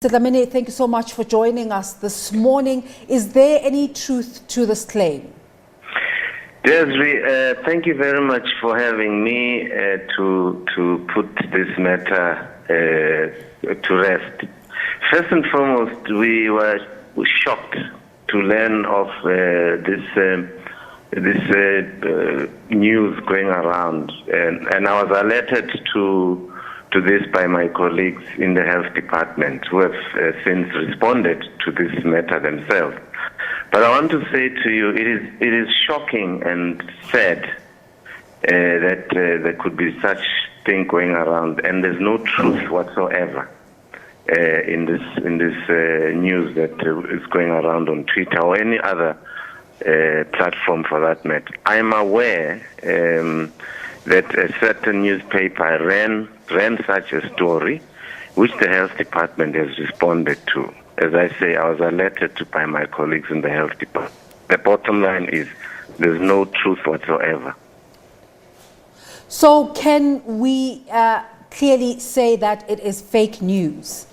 Dlamini, thank you so much for joining us this morning. Is there any truth to this claim? Desiree, thank you very much for having me to put this matter to rest. First and foremost, we were shocked to learn of this news going around, and I was alerted to this by my colleagues in the health department, who have since responded to this matter themselves. But I want to say to you, it is shocking and sad that there could be such thing going around, and there's no truth whatsoever in this news that is going around on Twitter or any other platform for that matter. I'm aware that a certain newspaper ran such a story, which the health department has responded to. As I say, I was alerted to by my colleagues in the health department. The bottom line is there's no truth whatsoever. So can we clearly say that it is fake news?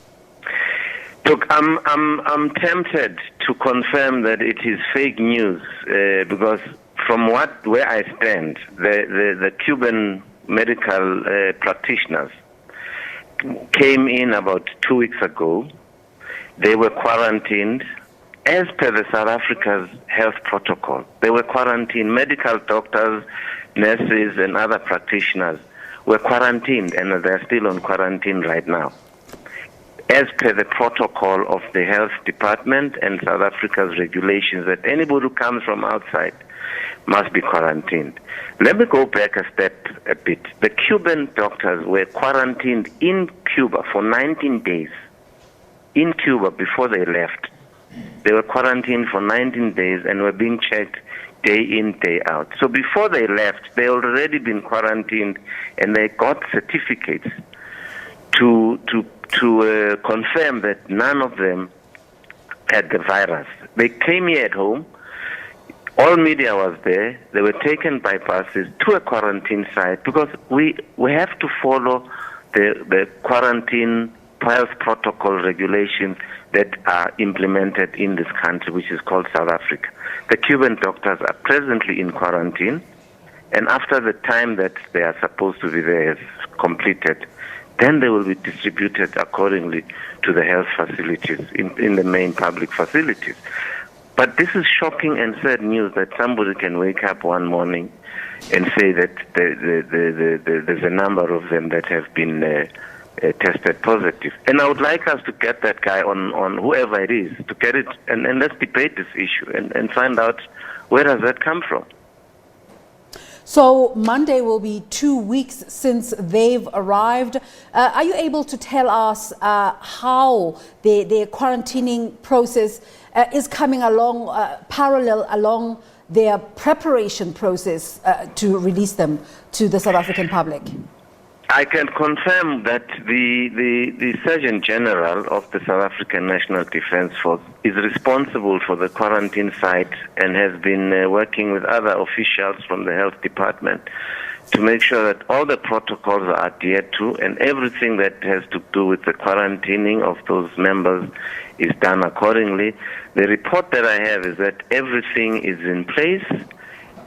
Look, I'm tempted to confirm that it is fake news because from where I stand, the Cuban medical practitioners came in about 2 weeks ago. They were quarantined as per the South Africa's health protocol. They were quarantined. Medical doctors, nurses, and other practitioners were quarantined, and they're still on quarantine right now, as per the protocol of the health department and South Africa's regulations that anybody who comes from outside must be quarantined. Let me go back a bit. The Cuban doctors were quarantined in Cuba for 19 days. In Cuba, before they left, they were quarantined for 19 days and were being checked day in, day out. So before they left, they had already been quarantined, and they got certificates to confirm that none of them had the virus. They came here at home. All media was there. They were taken by buses to a quarantine site because we have to follow the quarantine health protocol regulations that are implemented in this country, which is called South Africa. The Cuban doctors are presently in quarantine, and after the time that they are supposed to be there is completed, then they will be distributed accordingly to the health facilities, in the main public facilities. But this is shocking and sad news that somebody can wake up one morning and say that there's a number of them that have been tested positive. And I would like us to get that guy on whoever it is, to get it, and let's debate this issue and find out where does that come from. So Monday will be 2 weeks since they've arrived. Are you able to tell us how the quarantining process is coming along, parallel along their preparation process to release them to the South African public? I can confirm that the Surgeon General of the South African National Defence Force is responsible for the quarantine site and has been working with other officials from the health department to make sure that all the protocols are adhered to, and everything that has to do with the quarantining of those members is done accordingly. The report that I have is that everything is in place,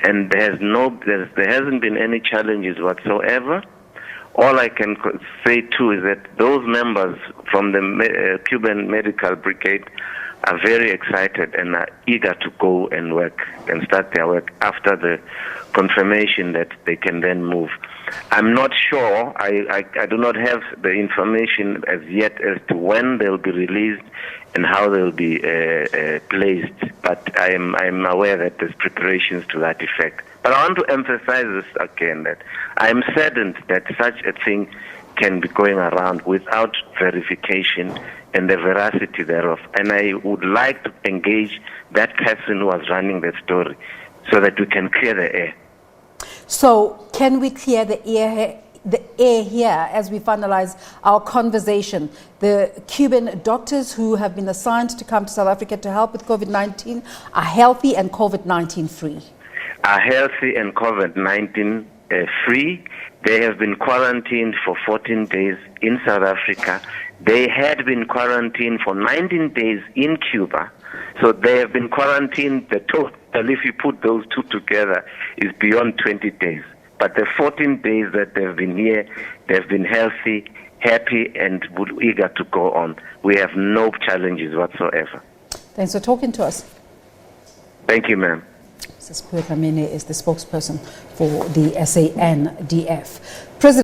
and there hasn't been any challenges whatsoever. All I can say, too, is that those members from the Cuban Medical Brigade are very excited and are eager to go and work and start their work after the confirmation that they can then move. I'm not sure. I do not have the information as yet as to when they'll be released and how they'll be placed, but I'm aware that there's preparations to that effect. But I want to emphasize this again, that I'm saddened that such a thing can be going around without verification and the veracity thereof. And I would like to engage that person who was running that story so that we can clear the air. So can we clear the air here as we finalize our conversation? The Cuban doctors who have been assigned to come to South Africa to help with COVID-19 are healthy and COVID-19 free. Are healthy and COVID-19 free. They have been quarantined for 14 days in South Africa. They had been quarantined for 19 days in Cuba. So they have been quarantined. The total, if you put those two together, is beyond 20 days. But the 14 days that they've been here, they've been healthy, happy, and eager to go on. We have no challenges whatsoever. Thanks for talking to us. Thank you, ma'am. Mrs. Dlamini is the spokesperson for the SANDF. President